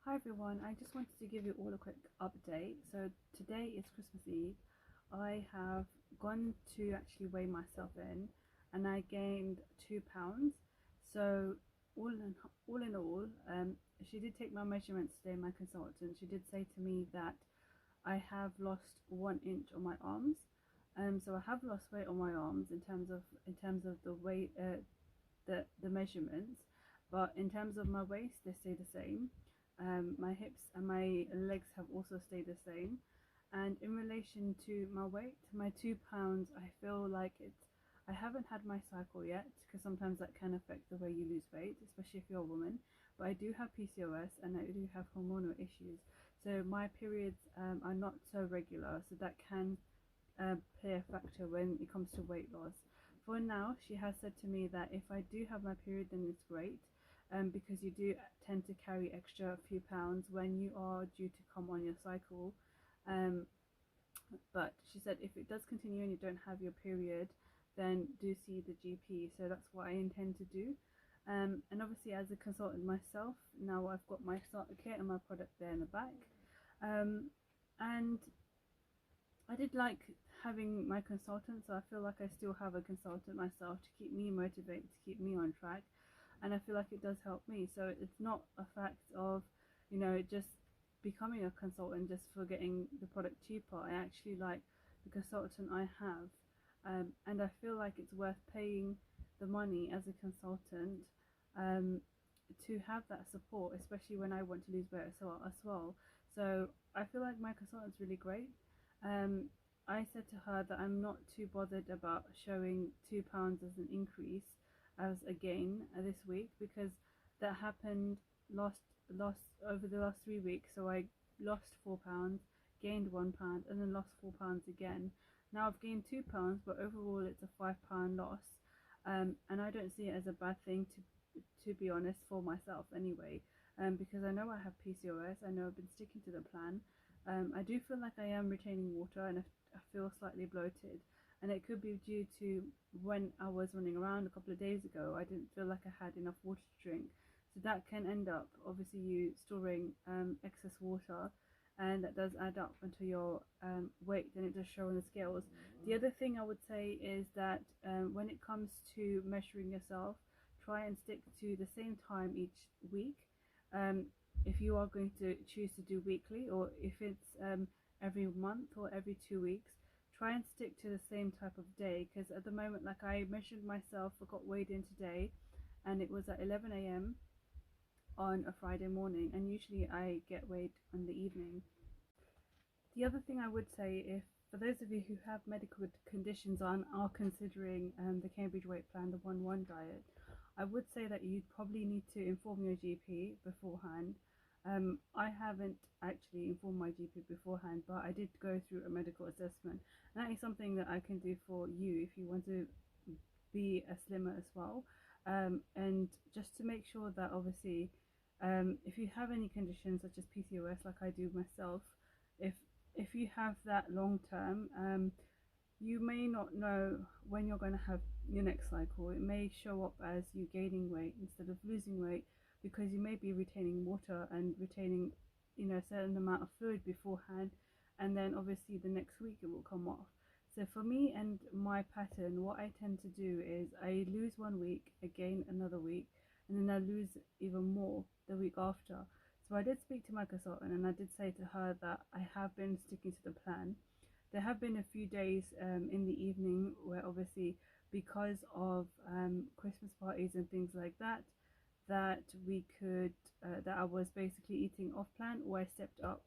Hi everyone, I just wanted to give you all a quick update. So today is Christmas Eve. I have gone to actually weigh myself in and I gained 2 pounds. So all in all, she did take my measurements today, my consultant. She did say to me that I have lost 1 inch on my arms. So I have lost weight on my arms in terms of the weight, the measurements, but in terms of my waist, they stay the same. My hips and my legs have also stayed the same. And in relation to my weight, my 2 pounds, I feel like I haven't had my cycle yet, because sometimes that can affect the way you lose weight, especially if you're a woman. But I do have PCOS and I do have hormonal issues. So my periods are not so regular, so that can play a factor when it comes to weight loss. For now, she has said to me that if I do have my period, then it's great, because you do tend to carry extra few pounds when you are due to come on your cycle. Um, but she said if it does continue and you don't have your period, then do see the GP. So that's what I intend to do. And obviously, as a consultant myself, now I've got my starter kit and my product there in the back. And I did like having my consultant, so I feel like I still have a consultant myself to keep me motivated, to keep me on track, and I feel like it does help me. So it's not a fact of, just becoming a consultant just for getting the product cheaper. I actually like the consultant I have, and I feel like it's worth paying the money as a consultant um, to have that support, especially when I want to lose weight as well. So I feel like my consultant's really great. um, I said to her that I'm not too bothered about showing 2 pounds as an increase, as a gain this week, because that happened last last over the last 3 weeks. So I lost 4 pounds, gained 1 pound, and then lost 4 pounds again. Now I've gained 2 pounds, but overall it's a 5 pound loss, and I don't see it as a bad thing, to be honest, for myself anyway, because I know I have PCOS. I know I've been sticking to the plan. I do feel like I am retaining water, and I feel slightly bloated, and it could be due to when I was running around a couple of days ago. I didn't feel like I had enough water to drink, so that can end up obviously you storing excess water, and that does add up into your weight, and it does show on the scales. The other thing I would say is that when it comes to measuring yourself, try and stick to the same time each week. Um, if you are going to choose to do weekly, or if it's every month or every 2 weeks, try and stick to the same type of day, because at the moment, like, I measured myself, I got weighed in today, and it was at 11 a.m. on a Friday morning, and usually I get weighed in the evening. The other thing I would say, if for those of you who have medical conditions and are considering the Cambridge Weight Plan, the 1-1 diet, I would say that you probably need to inform your GP beforehand. I haven't actually informed my GP beforehand, but I did go through a medical assessment. And that is something that I can do for you if you want to be a slimmer as well. And just to make sure that obviously, if you have any conditions such as PCOS, like I do myself, if if you have that long term, you may not know when you're going to have your next cycle. It may show up as you gaining weight instead of losing weight, because you may be retaining water and retaining, a certain amount of fluid beforehand, and then obviously the next week it will come off. So for me and my pattern, what I tend to do is I lose 1 week, I gain another week, and then I lose even more the week after. So I did speak to my consultant, and I did say to her that I have been sticking to the plan. There have been a few days in the evening where obviously, because of Christmas parties and things like that, that I was basically eating off plan, or I stepped up.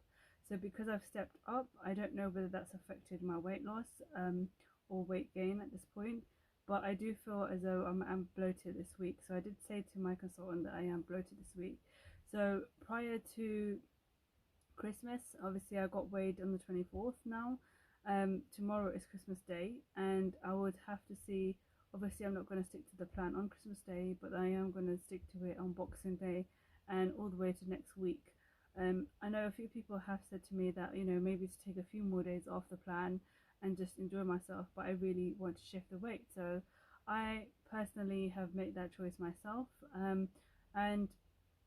So because I've stepped up, I don't know whether that's affected my weight loss or weight gain at this point, but I do feel as though I'm bloated this week. So I did say to my consultant that I am bloated this week. So prior to Christmas, obviously I got weighed on the 24th now. Tomorrow is Christmas Day, and I would have to see. Obviously I'm not going to stick to the plan on Christmas Day, but I am going to stick to it on Boxing Day and all the way to next week. I know a few people have said to me that, maybe to take a few more days off the plan and just enjoy myself, but I really want to shift the weight. So I personally have made that choice myself, and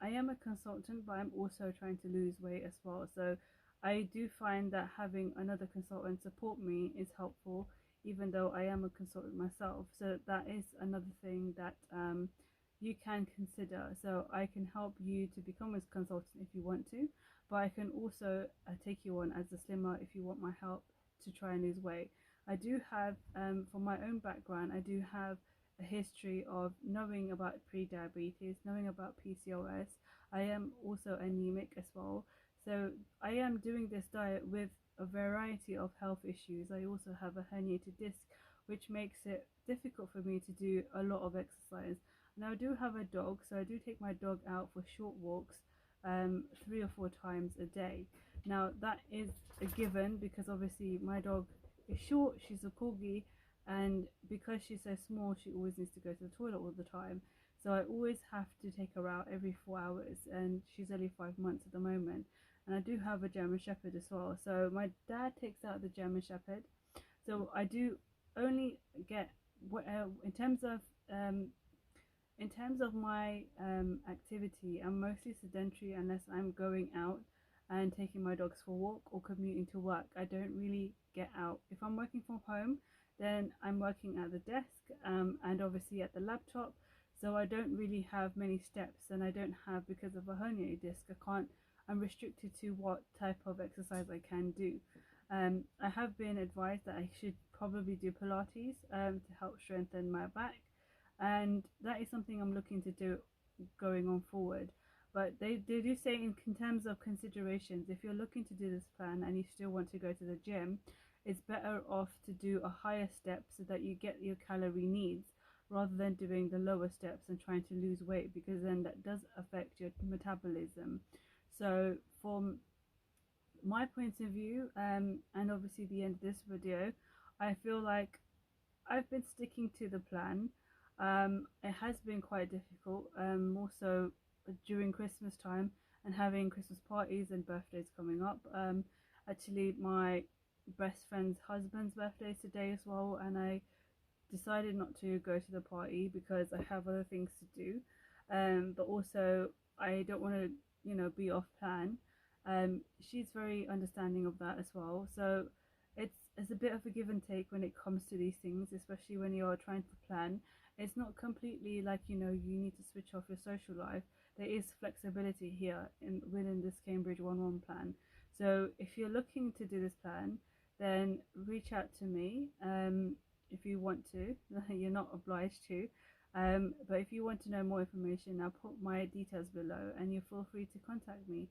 I am a consultant, but I'm also trying to lose weight as well. So I do find that having another consultant support me is helpful, even though I am a consultant myself. So that is another thing that you can consider. So I can help you to become a consultant if you want to, but I can also take you on as a slimmer if you want my help to try and lose weight. I do have, from my own background, I do have a history of knowing about pre-diabetes, knowing about PCOS. I am also anemic as well. So I am doing this diet with a variety of health issues. I also have a herniated disc, which makes it difficult for me to do a lot of exercise. Now I do have a dog, so I do take my dog out for short walks 3 or 4 times a day. Now that is a given because obviously my dog is short, she's a corgi, and because she's so small she always needs to go to the toilet all the time, so I always have to take her out every 4 hours, and she's only 5 months at the moment. And I do have a German Shepherd as well, so my dad takes out the German Shepherd, so I do only get in terms of my activity, I'm mostly sedentary unless I'm going out and taking my dogs for a walk or commuting to work. I don't really get out. If I'm working from home, then I'm working at the desk and obviously at the laptop. So I don't really have many steps, and I don't have, because of a herniated disc, I'm restricted to what type of exercise I can do. I have been advised that I should probably do Pilates to help strengthen my back, and that is something I'm looking to do going on forward. But they do say in terms of considerations, if you're looking to do this plan and you still want to go to the gym, it's better off to do a higher step so that you get your calorie needs, rather than doing the lower steps and trying to lose weight, because then that does affect your metabolism. So from my point of view, and obviously the end of this video, I feel like I've been sticking to the plan. It has been quite difficult, more so during Christmas time and having Christmas parties and birthdays coming up. Actually, my best friend's husband's birthday is today as well, and I decided not to go to the party because I have other things to do. But also, I don't want to, be off plan. She's very understanding of that as well. So it's a bit of a give and take when it comes to these things, especially when you're trying to plan. It's not completely like, you need to switch off your social life. There is flexibility here within this Cambridge 1-1 plan. So if you're looking to do this plan, then reach out to me if you want to. You're not obliged to. But if you want to know more information, I'll put my details below and you feel free to contact me.